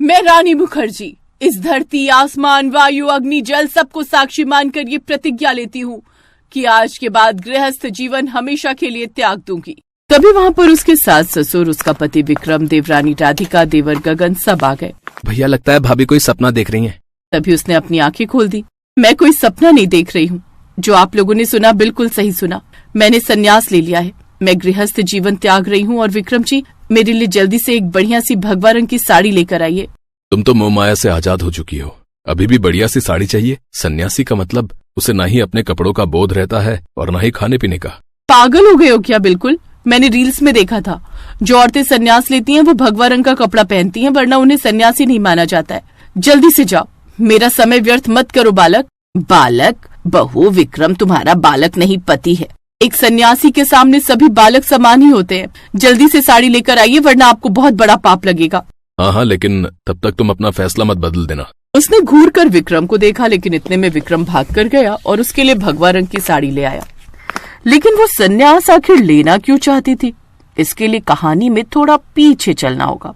मैं रानी मुखर्जी इस धरती, आसमान, वायु, अग्नि, जल सबको साक्षी मानकर ये प्रतिज्ञा लेती हूँ कि आज के बाद गृहस्थ जीवन हमेशा के लिए त्याग दूंगी। तभी वहाँ पर उसके सास ससुर, उसका पति विक्रम, देवरानी राधिका, देवर गगन सब आ गए। भैया लगता है भाभी कोई सपना देख रही हैं। तभी उसने अपनी आंखें खोल दी। मैं कोई सपना नहीं देख रही हूँ। जो आप लोगों ने सुना बिल्कुल सही सुना। मैंने संन्यास ले लिया है। मैं गृहस्थ जीवन त्याग रही हूँ और विक्रम जी मेरे लिए जल्दी से एक बढ़िया सी भगवा रंग की साड़ी लेकर आइए। तुम तो मोह माया से आजाद हो चुकी हो, अभी भी बढ़िया सी साड़ी चाहिए? सन्यासी का मतलब उसे ना ही अपने कपड़ों का बोध रहता है और ना ही खाने पीने का। पागल हो गए हो क्या? बिल्कुल, मैंने रील्स में देखा था। जो औरतें सन्यास लेती हैं वो भगवा रंग का कपड़ा पहनती हैं, वरना उन्हें सन्यासी नहीं माना जाता है। जल्दी से जाओ, मेरा समय व्यर्थ मत करो। बालक? बालक? बहू, विक्रम तुम्हारा बालक नहीं पति है। एक सन्यासी के सामने सभी बालक समान ही होते हैं। जल्दी से साड़ी लेकर आइए वरना आपको बहुत बड़ा पाप लगेगा। हाँ, लेकिन तब तक तुम अपना फैसला मत बदल देना। उसने घूर कर विक्रम को देखा, लेकिन इतने में विक्रम भाग कर गया और उसके लिए भगवा रंग की साड़ी ले आया। लेकिन वो सन्यास आखिर लेना क्यों चाहती थी, इसके लिए कहानी में थोड़ा पीछे चलना होगा।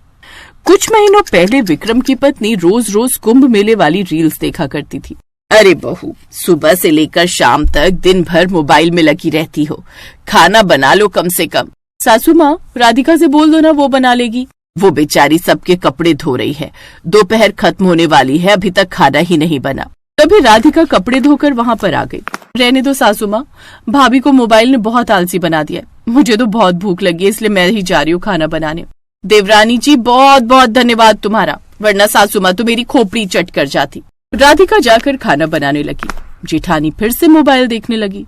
कुछ महीनों पहले विक्रम की पत्नी रोज रोज कुंभ मेले वाली रील्स देखा करती थी। अरे बहू, सुबह से लेकर शाम तक दिन भर मोबाइल में लगी रहती हो, खाना बना लो कम से कम। सासू माँ, राधिका से बोल दो ना, वो बना लेगी। वो बेचारी सबके कपड़े धो रही है, दोपहर खत्म होने वाली है, अभी तक खाना ही नहीं बना। तभी राधिका कपड़े धोकर वहाँ पर आ गई। रहने दो सासू माँ, भाभी को मोबाइल ने बहुत आलसी बना दिया। मुझे तो बहुत भूख लगी है, इसलिए मैं ही जा रही हूँ खाना बनाने। देवरानी जी बहुत बहुत धन्यवाद तुम्हारा, वरना सासू माँ तो मेरी खोपड़ी चट कर जाती। राधिका जाकर खाना बनाने लगी। जेठानी फिर से मोबाइल देखने लगी।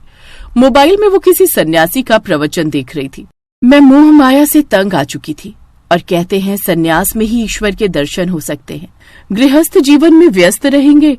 मोबाइल में वो किसी सन्यासी का प्रवचन देख रही थी। मैं मोह माया से तंग आ चुकी थी और कहते हैं सन्यास में ही ईश्वर के दर्शन हो सकते हैं। गृहस्थ जीवन में व्यस्त रहेंगे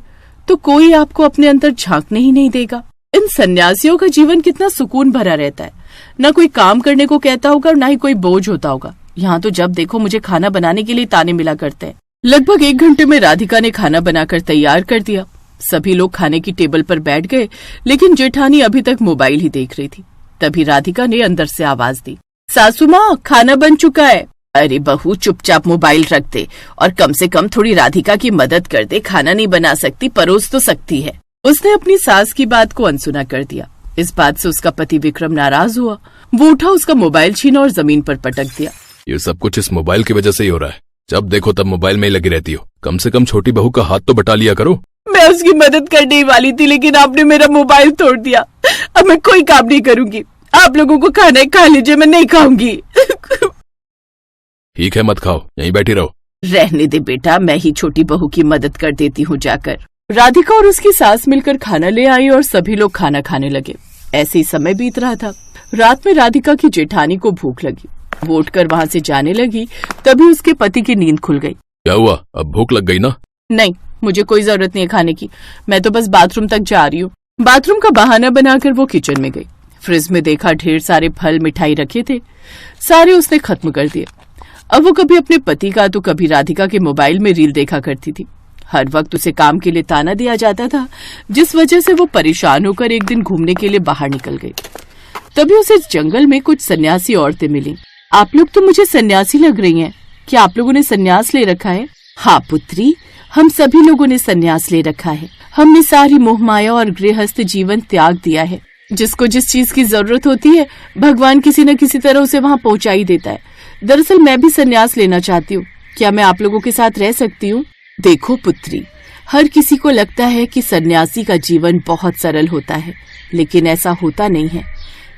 तो कोई आपको अपने अंदर झांकने ही नहीं देगा। इन सन्यासियों का जीवन कितना सुकून भरा रहता है, न कोई काम करने को कहता होगा और न ही कोई बोझ होता होगा। यहाँ तो जब देखो मुझे खाना बनाने के लिए ताने मिला करते हैं। लगभग 1 घंटे में राधिका ने खाना बनाकर तैयार कर दिया। सभी लोग खाने की टेबल पर बैठ गए, लेकिन जेठानी अभी तक मोबाइल ही देख रही थी। तभी राधिका ने अंदर से आवाज दी, सासू माँ खाना बन चुका है। अरे बहू, चुपचाप मोबाइल रख दे और कम से कम थोड़ी राधिका की मदद कर दे। खाना नहीं बना सकती, परोस तो सकती है। उसने अपनी सास की बात को अनसुना कर दिया। इस बात से उसका पति विक्रम नाराज हुआ। वो उठा, उसका मोबाइल छीना और जमीन पर पटक दिया। ये सब कुछ इस मोबाइल की वजह से ही हो रहा है। जब देखो तब मोबाइल में ही लगी रहती हो। कम से कम छोटी बहू का हाथ तो बटा लिया करो। मैं उसकी मदद करने ही वाली थी, लेकिन आपने मेरा मोबाइल तोड़ दिया। अब मैं कोई काम नहीं करूंगी। आप लोगों को खाना खा लीजिए, मैं नहीं खाऊंगी। ठीक है, मत खाओ, यहीं बैठी रहो। रहने दे बेटा, मैं ही छोटी बहू की मदद कर देती हूँ जाकर। राधिका और उसकी सास मिलकर खाना ले आई और सभी लोग खाना खाने लगे। ऐसे ही समय बीत रहा था। रात में राधिका की जेठानी को भूख लगी। वो उठकर वहाँ से जाने लगी। तभी उसके पति की नींद खुल गई। क्या हुआ, अब भूख लग गई ना? नहीं, मुझे कोई जरूरत नहीं है खाने की। मैं तो बस बाथरूम तक जा रही हूँ। बाथरूम का बहाना बनाकर वो किचन में गई। फ्रिज में देखा ढेर सारे फल मिठाई रखे थे, सारे उसने खत्म कर दिए। अब वो कभी अपने पति का तो कभी राधिका के मोबाइल में रील देखा करती थी। हर वक्त उसे काम के लिए ताना दिया जाता था, जिस वजह से वो परेशान होकर एक दिन घूमने के लिए बाहर निकल गई। तभी उसे जंगल में कुछ सन्यासी औरतें मिली। आप लोग तो मुझे सन्यासी लग रही हैं। क्या आप लोगों ने सन्यास ले रखा है? हाँ पुत्री, हम सभी लोगों ने सन्यास ले रखा है। हमने सारी मोह माया और गृहस्थ जीवन त्याग दिया है। जिसको जिस चीज की जरूरत होती है, भगवान किसी न किसी तरह उसे वहाँ पहुँचा ही देता है। दरअसल मैं भी सन्यास लेना चाहती हूँ। क्या मैं आप लोगों के साथ रह सकती हूँ? देखो पुत्री, हर किसी को लगता है कि सन्यासी का जीवन बहुत सरल होता है, लेकिन ऐसा होता नहीं है।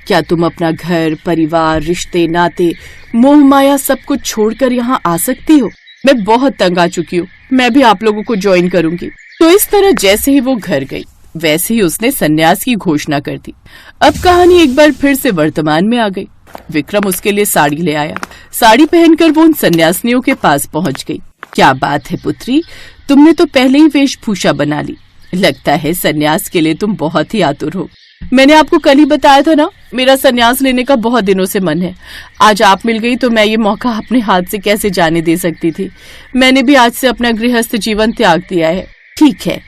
क्या तुम अपना घर, परिवार, रिश्ते, नाते, मोह माया सब कुछ छोड़कर यहाँ आ सकती हो? मैं बहुत तंग आ चुकी हूँ। मैं भी आप लोगों को ज्वाइन करूंगी। तो इस तरह जैसे ही वो घर गई, वैसे ही उसने सन्यास की घोषणा कर दी। अब कहानी एक बार फिर से वर्तमान में आ गई। विक्रम उसके लिए साड़ी ले आया। साड़ी पहनकर वो उन सन्यासिनियों के पास पहुँच गई। क्या बात है पुत्री, तुमने तो पहले ही वेशभूषा बना ली। लगता है सन्यास के लिए तुम बहुत ही आतुर हो। मैंने आपको कल ही बताया था ना, मेरा सन्यास लेने का बहुत दिनों से मन है। आज आप मिल गई तो मैं ये मौका अपने हाथ से कैसे जाने दे सकती थी। मैंने भी आज से अपना गृहस्थ जीवन त्याग दिया है। ठीक है,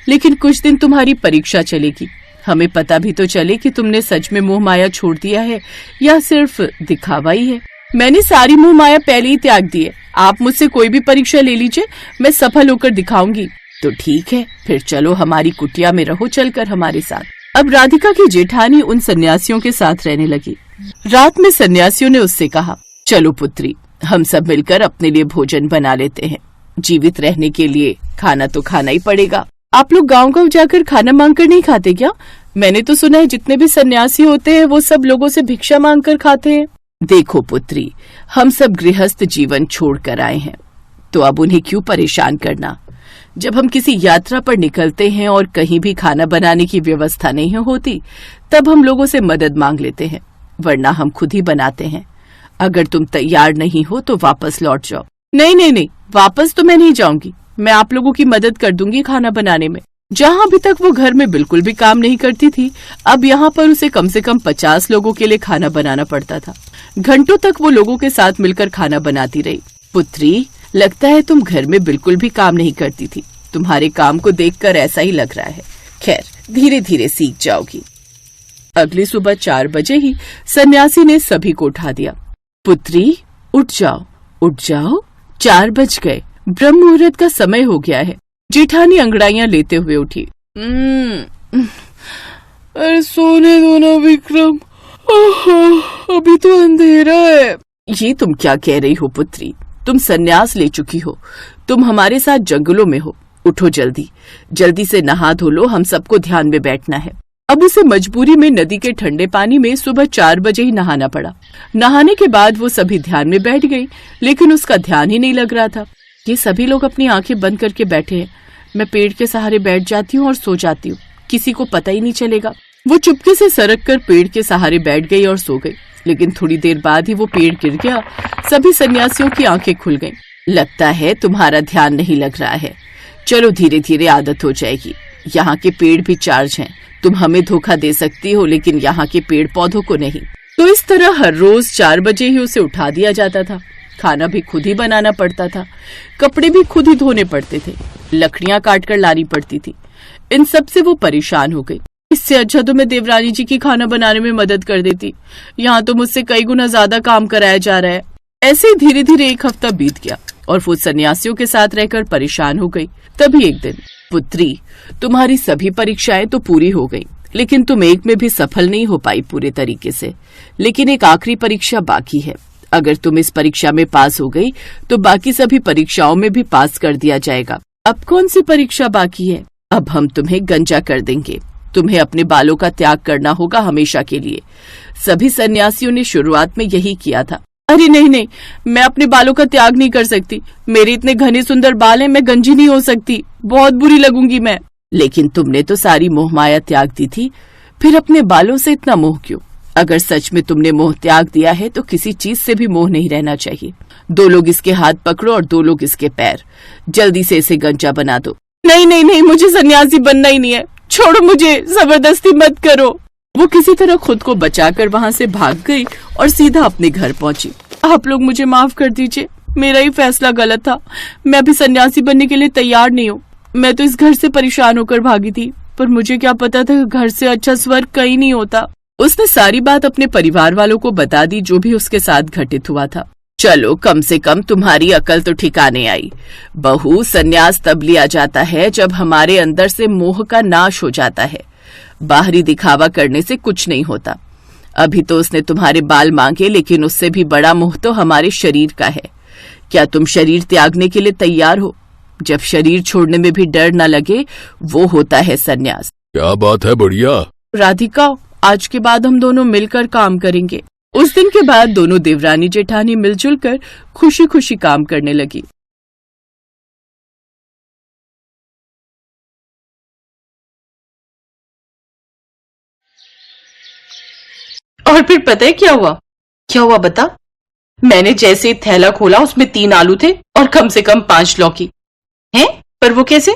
लेकिन कुछ दिन तुम्हारी परीक्षा चलेगी। हमें पता भी तो चले कि तुमने सच में मोह माया छोड़ दिया है या सिर्फ दिखावा ही है। मैंने सारी मोह माया पहले ही त्याग दी है। आप मुझसे कोई भी परीक्षा ले लीजिए, मैं सफल होकर दिखाऊंगी। तो ठीक है, फिर चलो हमारी कुटिया में रहो चलकर हमारे साथ। अब राधिका की जेठानी उन सन्यासियों के साथ रहने लगी। रात में सन्यासियों ने उससे कहा, चलो पुत्री, हम सब मिलकर अपने लिए भोजन बना लेते हैं। जीवित रहने के लिए खाना तो खाना ही पड़ेगा। आप लोग गांव-गांव जाकर खाना मांगकर नहीं खाते क्या? मैंने तो सुना है जितने भी सन्यासी होते हैं वो सब लोगों से भिक्षा मांगकर खाते हैं। देखो पुत्री, हम सब गृहस्थ जीवन छोड़कर आए हैं, तो अब उन्हें क्यों परेशान करना। जब हम किसी यात्रा पर निकलते हैं और कहीं भी खाना बनाने की व्यवस्था नहीं होती, तब हम लोगों से मदद मांग लेते हैं, वरना हम खुद ही बनाते हैं। अगर तुम तैयार नहीं हो तो वापस लौट जाओ। नहीं नहीं नहीं, वापस तो मैं नहीं जाऊंगी। मैं आप लोगों की मदद कर दूंगी खाना बनाने में। जहाँ अभी तक वो घर में बिल्कुल भी काम नहीं करती थी, अब यहाँ पर उसे कम से कम 50 लोगों के लिए खाना बनाना पड़ता था। घंटों तक वो लोगों के साथ मिलकर खाना बनाती रही। पुत्री, लगता है तुम घर में बिल्कुल भी काम नहीं करती थी। तुम्हारे काम को देखकर ऐसा ही लग रहा है। खैर, धीरे धीरे सीख जाओगी। अगली सुबह 4 बजे ही सन्यासी ने सभी को उठा दिया। पुत्री, उठ जाओ, उठ जाओ, 4 बज गए, ब्रह्म मुहूर्त का समय हो गया है। जेठानी अंगड़ाइयां लेते हुए उठी। अरे सोने दो ना विक्रम, अभी तो अंधेरा है। ये तुम क्या कह रही हो पुत्री? तुम सन्यास ले चुकी हो, तुम हमारे साथ जंगलों में हो। उठो जल्दी, जल्दी से नहा धो लो, हम सबको ध्यान में बैठना है। अब उसे मजबूरी में नदी के ठंडे पानी में सुबह 4 बजे ही नहाना पड़ा। नहाने के बाद वो सभी ध्यान में बैठ गई, लेकिन उसका ध्यान ही नहीं लग रहा था। ये सभी लोग अपनी आंखें बंद करके बैठे हैं। मैं पेड़ के सहारे बैठ जाती हूँ और सो जाती हूँ, किसी को पता ही नहीं चलेगा। वो चुपके से सरक कर पेड़ के सहारे बैठ गई और सो गई। लेकिन थोड़ी देर बाद ही वो पेड़ गिर गया। सभी सन्यासियों की आंखें खुल गईं। लगता है तुम्हारा ध्यान नहीं लग रहा है। चलो धीरे धीरे आदत हो जाएगी। यहाँ के पेड़ भी चार्ज हैं। तुम हमें धोखा दे सकती हो, लेकिन यहाँ के पेड़ पौधों को नहीं। तो इस तरह हर रोज 4 बजे ही उसे उठा दिया जाता था। खाना भी खुद ही बनाना पड़ता था, कपड़े भी खुद ही धोने पड़ते थे, लकड़ियां काट कर लानी पड़ती थी। इन सब से वो परेशान हो गई। इससे अच्छा तो मैं देवरानी जी की खाना बनाने में मदद कर देती। यहाँ तो मुझसे कई गुना ज्यादा काम कराया जा रहा है। ऐसे ही धीरे धीरे 1 हफ्ता बीत गया और वो सन्यासियों के साथ रहकर परेशान हो गई। तभी एक दिन, पुत्री, तुम्हारी सभी परीक्षाएं तो पूरी हो गई, लेकिन तुम एक में भी सफल नहीं हो पाई पूरे तरीके से। लेकिन एक आखिरी परीक्षा बाकी है। अगर तुम इस परीक्षा में पास हो गई तो बाकी सभी परीक्षाओं में भी पास कर दिया जाएगा। अब कौन सी परीक्षा बाकी है? अब हम तुम्हें गंजा कर देंगे। तुम्हें अपने बालों का त्याग करना होगा हमेशा के लिए। सभी सन्यासियों ने शुरुआत में यही किया था। अरे नहीं नहीं, मैं अपने बालों का त्याग नहीं कर सकती। मेरे इतने घने सुंदर बाल हैं, मैं गंजी नहीं हो सकती, बहुत बुरी लगूंगी मैं। लेकिन तुमने तो सारी मोह माया त्याग दी थी, फिर अपने बालों से इतना मोह क्यों? अगर सच में तुमने मोह त्याग दिया है तो किसी चीज से भी मोह नहीं रहना चाहिए। 2 लोग इसके हाथ पकड़ो और 2 लोग इसके पैर। जल्दी से इसे गंजा बना दो। नहीं नहीं नहीं, मुझे सन्यासी बनना ही नहीं है। छोड़ो मुझे, जबरदस्ती मत करो। वो किसी तरह खुद को बचाकर वहाँ से भाग गई और सीधा अपने घर पहुंची। आप लोग मुझे माफ कर दीजिए, मेरा ही फैसला गलत था। मैं अभी सन्यासी बनने के लिए तैयार नहीं हूँ। मैं तो इस घर से परेशान होकर भागी थी, पर मुझे क्या पता था घर से अच्छा स्वर्ग कहीं नहीं होता। उसने सारी बात अपने परिवार वालों को बता दी, जो भी उसके साथ घटित हुआ था। चलो, कम से कम तुम्हारी अकल तो ठिकाने आई। बहू, सन्यास तब लिया जाता है जब हमारे अंदर से मोह का नाश हो जाता है। बाहरी दिखावा करने से कुछ नहीं होता। अभी तो उसने तुम्हारे बाल मांगे, लेकिन उससे भी बड़ा मोह तो हमारे शरीर का है। क्या तुम शरीर त्यागने के लिए तैयार हो? जब शरीर छोड़ने में भी डर न लगे, वो होता है सन्यास। क्या बात है, बढ़िया। राधिका, आज के बाद हम दोनों मिलकर काम करेंगे। उस दिन के बाद दोनों देवरानी जेठानी मिलजुल कर खुशी खुशी काम करने लगी। और फिर पता है क्या हुआ? क्या हुआ बता? मैंने जैसे ही थैला खोला, उसमें 3 आलू थे और कम से कम 5 लौकी। हैं? पर वो कैसे?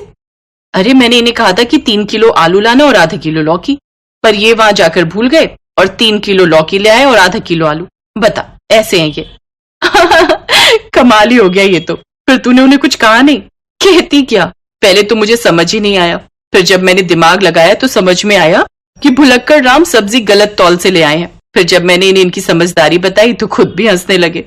अरे मैंने इन्हें कहा था कि 3 किलो आलू लाना और आधा किलो लौकी, पर ये वहां जाकर भूल गए और 3 किलो लौकी ले आए और आधा किलो आलू। बता, ऐसे हैं ये। कमाल ही हो गया ये तो। फिर तूने उन्हें कुछ कहा नहीं? कहती क्या? पहले तो मुझे समझ ही नहीं आया, फिर जब मैंने दिमाग लगाया तो समझ में आया कि भुलक्कड़ राम सब्जी गलत तौल से ले आए हैं। फिर जब मैंने इन्हें इनकी समझदारी बताई तो खुद भी हंसने लगे।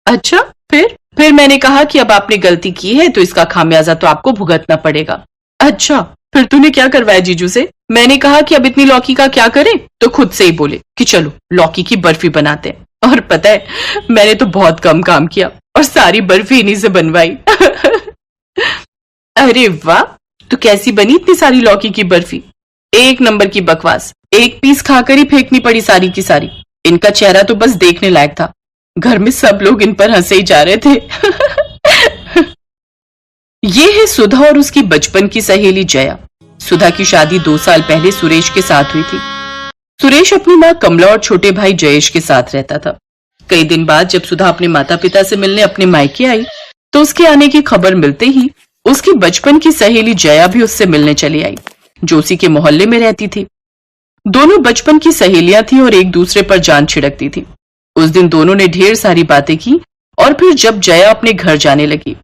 अच्छा, फिर मैंने कहा कि अब आपने गलती की है तो इसका खामियाजा तो आपको भुगतना पड़ेगा। अच्छा, फिर तूने क्या करवाया जीजू से? मैंने कहा कि अब इतनी लौकी का क्या करें, तो खुद से ही बोले कि चलो लौकी की बर्फी बनाते हैं। और पता है, मैंने तो बहुत कम काम किया और सारी बर्फी इन्हीं से बनवाई। अरे वाह, तो कैसी बनी इतनी सारी लौकी की बर्फी? एक नंबर की बकवास, एक पीस खाकर ही फेंकनी पड़ी सारी की सारी। इनका चेहरा तो बस देखने लायक था, घर में सब लोग इन पर हंसे ही जा रहे थे। ये है सुधा और उसकी बचपन की सहेली जया। सुधा की शादी 2 साल पहले सुरेश के साथ हुई थी। सुरेश अपनी माँ कमला और छोटे भाई जयेश के साथ रहता था। कई दिन बाद जब सुधा अपने माता पिता से मिलने अपने मायके आई तो उसके आने की खबर मिलते ही उसकी बचपन की सहेली जया भी उससे मिलने चली आई, जो उसी के मोहल्ले में रहती थी। दोनों बचपन की सहेलियां थी और एक दूसरे पर जान छिड़कती थी। उस दिन दोनों ने ढेर सारी बातें की और फिर जब जया अपने घर जाने लगी,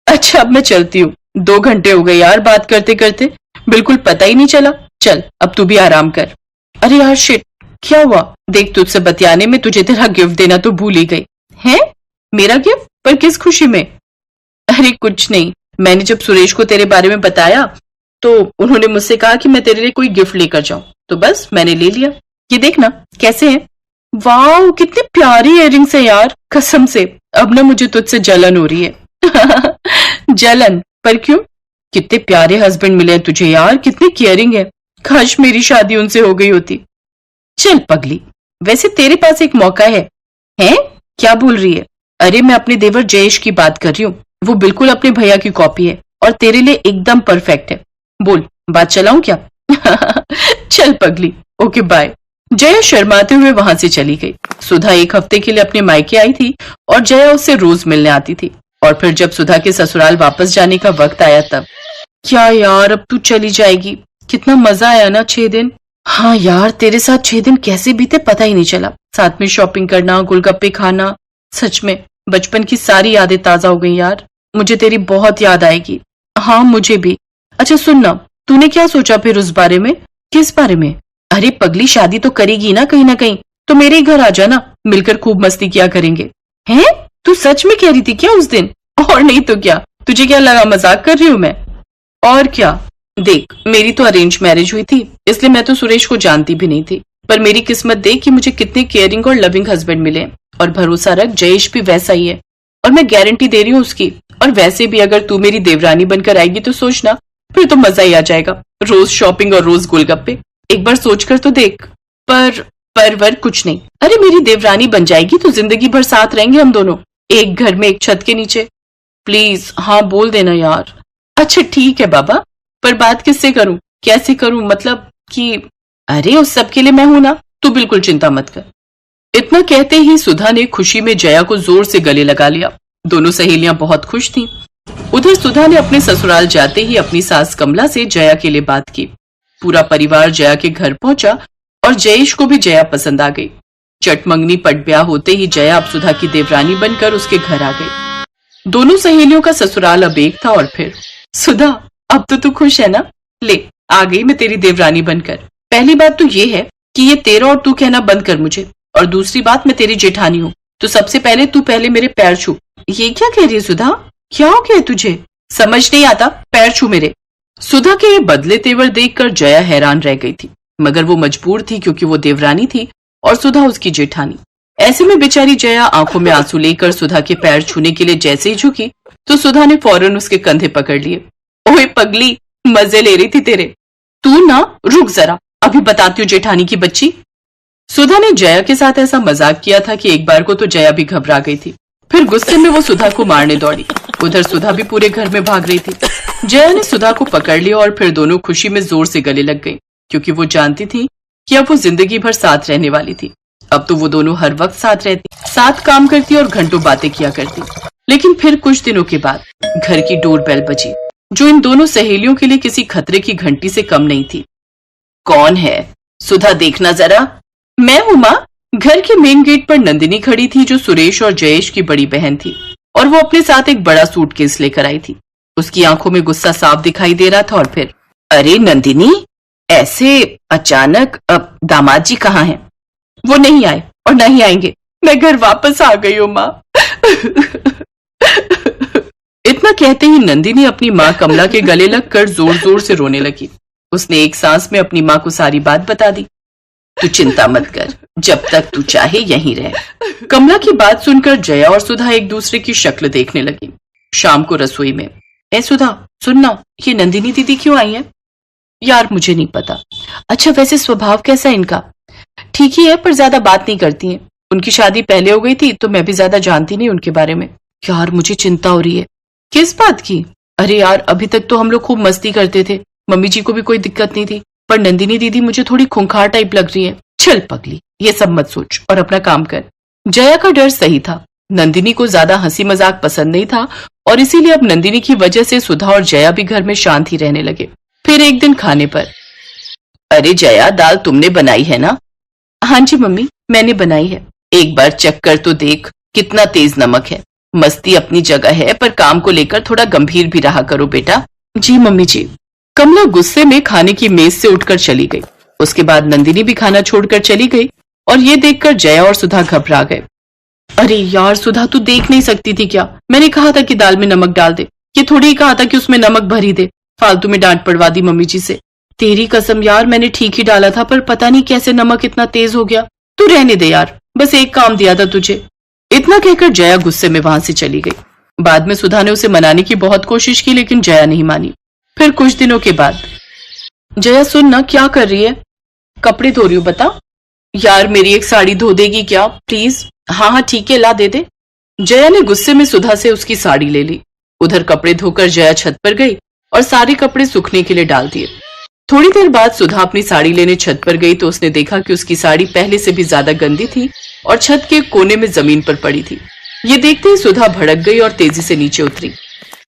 अच्छा अब मैं चलती हूँ, 2 घंटे हो गए यार बात करते करते, बिल्कुल पता ही नहीं चला। चल अब तू भी आराम कर। अरे यार शिट, क्या हुआ? देख, तुझसे बतियाने में तुझे तेरा गिफ्ट देना तो भूल ही गई। है मेरा गिफ्ट? पर किस खुशी में? अरे कुछ नहीं, मैंने जब सुरेश को तेरे बारे में बताया तो उन्होंने मुझसे कहा कि मैं तेरे लिए कोई गिफ्ट लेकर जाऊं, तो बस मैंने ले लिया। ये देखना कैसे हैं। वाह, कितने प्यारी इयररिंग्स है यार, कसम से अब ना मुझे तुझसे जलन हो रही है। जलन? पर क्यों? कितने प्यारे हस्बैंड मिले हैं तुझे यार, कितनी केयरिंग है। काश मेरी शादी उनसे हो गई होती। चल पगली, वैसे तेरे पास एक मौका है। हैं? क्या बोल रही है? अरे मैं अपने देवर जयेश की बात कर रही हूँ, वो बिल्कुल अपने भैया की कॉपी है और तेरे लिए एकदम परफेक्ट है। बोल, बात चलाऊं क्या? चल पगली, ओके बाय। जया शर्माते हुए वहां से चली गई। सुधा 1 हफ्ते के लिए अपने मायके आई थी और जया उससे रोज मिलने आती थी। और फिर जब सुधा के ससुराल वापस जाने का वक्त आया तब, क्या यार अब तू चली जाएगी? कितना मजा आया ना 6 दिन। हाँ यार, तेरे साथ 6 दिन कैसे बीते पता ही नहीं चला। साथ में शॉपिंग करना, गोलगप्पे खाना, सच में बचपन की सारी यादें ताजा हो गई यार। मुझे तेरी बहुत याद आएगी। हाँ मुझे भी। अच्छा सुनना, तूने क्या सोचा फिर उस बारे में? किस बारे में? अरे पगली, शादी तो करेगी ना कहीं, तो मेरे ही घर आ जाना, मिलकर खूब मस्ती किया करेंगे। हैं? तू सच में कह रही थी क्या उस दिन? और नहीं तो क्या, तुझे क्या लगा मजाक कर रही हूं मैं? और क्या, देख मेरी तो अरेंज मैरिज हुई थी, इसलिए मैं तो सुरेश को जानती भी नहीं थी। पर मेरी किस्मत देख कि मुझे कितने केयरिंग और लविंग हस्बैंड मिले। और भरोसा रख, जयेश भी वैसा ही है और मैं गारंटी दे रही हूँ उसकी। और वैसे भी अगर तू मेरी देवरानी बनकर आएगी तो सोचना, फिर तो मजा ही आ जाएगा। रोज शॉपिंग और रोज गोलगप्पे, एक बार सोच कर तो देख। पर कुछ नहीं। अरे मेरी देवरानी बन जाएगी तो जिंदगी भर साथ रहेंगे हम दोनों, एक घर में एक छत के नीचे। प्लीज हाँ बोल देना यार। अच्छा ठीक है बाबा, पर बात किससे करूं, कैसे करूं, मतलब कि अरे उस सब के लिए मैं हूं ना, तू बिल्कुल चिंता मत कर। इतना कहते ही सुधा ने खुशी में जया को जोर से गले लगा लिया। दोनों सहेलियां बहुत खुश थीं। उधर सुधा ने अपने ससुराल जाते ही अपनी सास कमला से जया के लिए बात की। पूरा परिवार जया के घर पहुंचा और जयेश को भी जया पसंद आ गई। चटमंगनी पट ब्याह होते ही जया अब सुधा की देवरानी बनकर उसके घर आ गई। दोनों सहेलियों का ससुराल अब एक था। और फिर सुधा, अब तो तू खुश है ना? ले आ गई मैं तेरी देवरानी बनकर। पहली बात तो ये है कि ये तेरा और तू कहना बंद कर मुझे, और दूसरी बात मैं तेरी जेठानी हूँ, तो सबसे पहले तू पहले मेरे पैर छू। ये क्या कह रही है सुधा? क्या हो गया तुझे? समझ नहीं आता? पैर छू मेरे। सुधा के ये बदले तेवर देखकर जया हैरान रह गई थी, मगर वो मजबूर थी क्योंकि वो देवरानी थी और सुधा उसकी जेठानी। ऐसे में बेचारी जया आंखों में आंसू लेकर सुधा के पैर छूने के लिए जैसे ही झुकी तो सुधा ने फौरन उसके कंधे पकड़ लिए। ओए पगली, मजे ले रही थी तेरे। तू ना रुक जरा, अभी बताती हूँ जेठानी की बच्ची। सुधा ने जया के साथ ऐसा मजाक किया था कि एक बार को तो जया भी घबरा गई थी। फिर गुस्से में वो सुधा को मारने दौड़ी। उधर सुधा भी पूरे घर में भाग रही थी। जया ने सुधा को पकड़ लिया और फिर दोनों खुशी में जोर से गले लग गई, क्योंकि वो जानती थी कि अब वो जिंदगी भर साथ रहने वाली थी। अब तो वो दोनों हर वक्त साथ रहती, साथ काम करती और घंटों बातें किया करती। लेकिन फिर कुछ दिनों के बाद घर की डोरबेल बजी, जो इन दोनों सहेलियों के लिए किसी खतरे की घंटी से कम नहीं थी। कौन है? सुधा देखना जरा। मैं हूँ माँ। घर के मेन गेट पर नंदिनी खड़ी थी, जो सुरेश और जयेश की बड़ी बहन थी, और वो अपने साथ एक बड़ा सूटकेस लेकर आई थी। उसकी आंखों में गुस्सा साफ दिखाई दे रहा था। और फिर, अरे नंदिनी, ऐसे अचानक? अब दामाद जी कहाँ हैं? वो नहीं आए और ना ही आएंगे। मैं घर वापस आ गई हूँ माँ। इतना कहते ही नंदिनी अपनी माँ कमला के गले लगकर जोर जोर से रोने लगी। उसने एक सांस में अपनी माँ को सारी बात बता दी। तू चिंता मत कर, जब तक तू चाहे यहीं रह। कमला की बात सुनकर जया और सुधा एक दूसरे की शक्ल देखने लगी। शाम को रसोई में, ए सुधा सुनना, ये नंदिनी दीदी क्यों आई है? यार मुझे नहीं पता। अच्छा वैसे स्वभाव कैसा है इनका? ठीक ही है पर ज्यादा बात नहीं करती हैं। उनकी शादी पहले हो गई थी तो मैं भी ज्यादा जानती नहीं उनके बारे में। यार मुझे चिंता हो रही है। किस बात की? अरे यार अभी तक तो हम लोग खूब मस्ती करते थे, मम्मी जी को भी कोई दिक्कत नहीं थी, पर नंदिनी दीदी मुझे थोड़ी खूंखार टाइप लग रही है। चल पगली, ये सब मत सोच और अपना काम कर। जया का डर सही था। नंदिनी को ज्यादा हंसी मजाक पसंद नहीं था और इसीलिए अब नंदिनी की वजह से सुधा और जया भी घर में शांत ही रहने लगे। फिर एक दिन खाने पर, अरे जया दाल तुमने बनाई है ना? हाँ जी मम्मी मैंने बनाई है। एक बार चख कर तो देख, कितना तेज नमक है। मस्ती अपनी जगह है पर काम को लेकर थोड़ा गंभीर भी रहा करो बेटा। जी मम्मी जी। कमला गुस्से में खाने की मेज से उठकर चली गई। उसके बाद नंदिनी भी खाना छोड़कर चली गई और ये देखकर जया और सुधा घबरा गए। अरे यार सुधा तू देख नहीं सकती थी क्या? मैंने कहा था कि दाल में नमक डाल दे, ये थोड़ी ही कहा था कि उसमें नमक भर ही दे। फालतू में डांट पड़वा दी मम्मी जी से। तेरी कसम यार मैंने ठीक ही डाला था पर पता नहीं कैसे नमक इतना तेज हो गया। तू रहने दे यार, बस एक काम दिया था तुझे। इतना कहकर जया गुस्से में वहां से चली गई। बाद में सुधा ने उसे मनाने की बहुत कोशिश की लेकिन जया नहीं मानी। फिर कुछ दिनों के बाद, जया सुन ना, क्या कर रही है? कपड़े धो रही हूँ। बता यार मेरी एक साड़ी धो देगी क्या प्लीज? हाँ हाँ ठीक है ला दे दे। जया ने गुस्से में सुधा से उसकी साड़ी ले ली। उधर कपड़े धोकर जया छत पर गई और सारे कपड़े सूखने के लिए डाल दिए। थोड़ी देर बाद सुधा अपनी साड़ी लेने छत पर गई तो उसने देखा कि उसकी साड़ी पहले से भी ज्यादा गंदी थी और छत के कोने में जमीन पर पड़ी थी। ये देखते ही सुधा भड़क गई और तेजी से नीचे उतरी।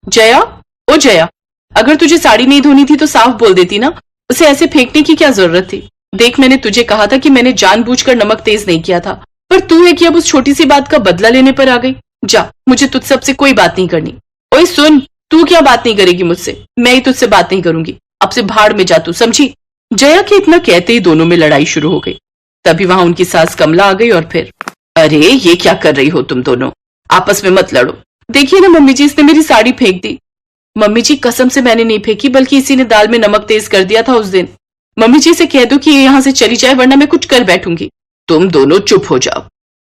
जया, ओ जया, अगर तुझे साड़ी नहीं धोनी थी तो साफ बोल देती ना, उसे ऐसे फेंकने की क्या जरूरत थी? देख मैंने तुझे कहा था कि मैंने जानबूझकर नमक तेज नहीं किया था, पर तू है कि अब उस छोटी सी बात का बदला लेने पर आ गई। जा, मुझे तुझ सबसे कोई बात नहीं करनी। ओए सुन, तू क्या बात नहीं करेगी मुझसे? मैं ही तुझसे बात नहीं करूंगी। अब से भाड़ में जा तू, समझी? जया के इतना कहते ही दोनों में लड़ाई शुरू हो गई। तभी वहां उनकी सास कमला आ गई और फिर, अरे ये क्या कर रही हो तुम दोनों? आपस में मत लड़ो। देखिए ना मम्मी जी, इसने मेरी साड़ी फेंक दी। मम्मी जी कसम से मैंने नहीं फेंकी, बल्कि इसी ने दाल में नमक तेज कर दिया था उस दिन। मम्मी जी से कह दो कि ये यहाँ से चली जाए वरना मैं कुछ कर बैठूंगी। तुम दोनों चुप हो जाओ।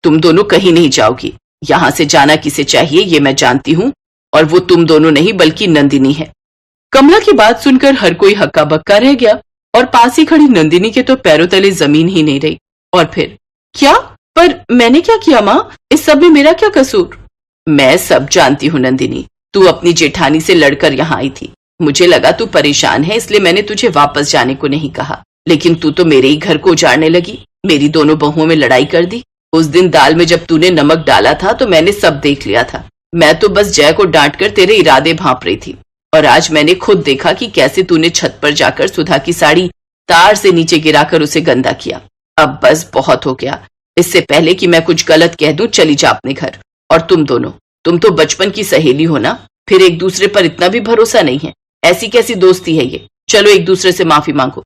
तुम दोनों कहीं नहीं जाओगी। यहाँ से जाना किसे चाहिए ये मैं जानती हूँ, और वो तुम दोनों नहीं बल्कि नंदिनी है। कमला की बात सुनकर हर कोई हक्का बक्का रह गया और पास ही खड़ी नंदिनी के तो पैरों तले जमीन ही नहीं रही। और फिर, क्या? पर मैंने क्या किया माँ? इस सब में मेरा क्या कसूर? मैं सब जानती हूँ नंदिनी। तू अपनी जेठानी से लड़कर यहाँ आई थी। मुझे लगा तू परेशान है इसलिए मैंने तुझे वापस जाने को नहीं कहा, लेकिन तू तो मेरे ही घर को उजाड़ने लगी। मेरी दोनों बहुओं में लड़ाई कर दी। उस दिन दाल में जब तूने नमक डाला था तो मैंने सब देख लिया था। मैं तो बस जय को डांट कर तेरे इरादे भांप रही थी, और आज मैंने खुद देखा कि कैसे तूने छत पर जाकर सुधा की साड़ी तार से नीचे गिराकर उसे गंदा किया। अब बस बहुत हो गया। इससे पहले कि मैं कुछ गलत कह दूं चली जा अपने घर। और तुम दोनों, तुम तो बचपन की सहेली हो ना, फिर एक दूसरे पर इतना भी भरोसा नहीं है। ऐसी कैसी दोस्ती है ये? चलो एक दूसरे से माफी मांगो।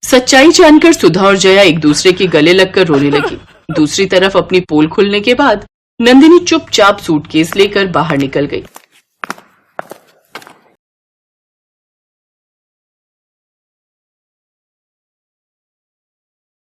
सच्चाई जानकर सुधा और जया एक दूसरे के गले लगकर रोने लगी। दूसरी तरफ अपनी पोल खुलने के बाद नंदिनी चुपचाप सूटकेस लेकर बाहर निकल गई।